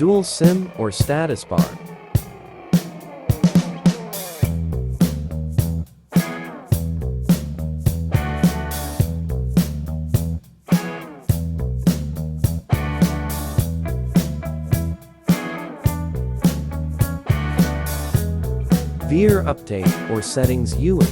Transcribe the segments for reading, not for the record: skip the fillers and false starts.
dual SIM or status bar. Veer update or settings Miui.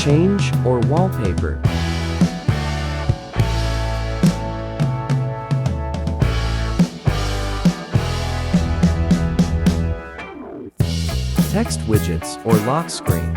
Change or wallpaper. Text widgets or lock screen.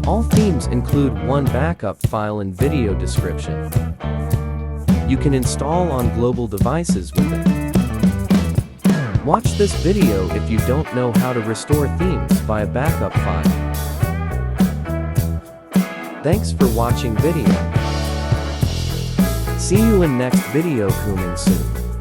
All themes include one backup file and video description. You can install on global devices with it. Watch this video if you don't know how to restore themes via backup file. Thanks for watching video. See you in next video coming soon.